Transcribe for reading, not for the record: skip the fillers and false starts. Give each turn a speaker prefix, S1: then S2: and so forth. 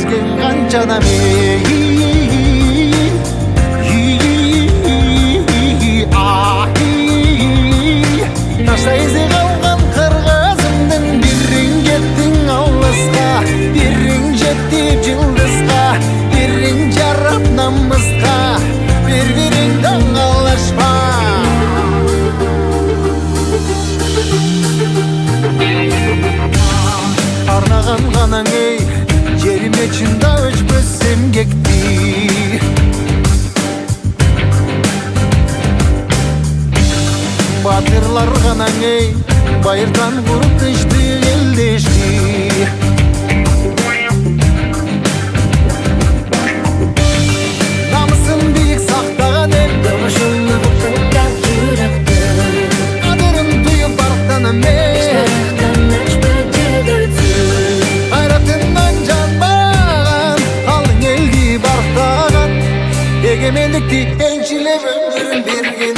S1: өскен қанша адам таштай іздей қалған қырғызымның бірің кеттің алысқа, бірің жеттіп жылдызға, бірің жарап намысқа, бір-біріңді аңғалашпа. Арнаған ғанаң ей, жеріме чында өшпөсем кекті. Батырлар ғанаң ей, байырдан құрып дешті, елдешті. Намысын биік сақтаған ел, дұғышын ұғытқан жүректі. Қадырын тұйып барықтанам мен, қайратынан жанбаған, қалың елді барықтаған, егемендікті еншілеп өмірін берген.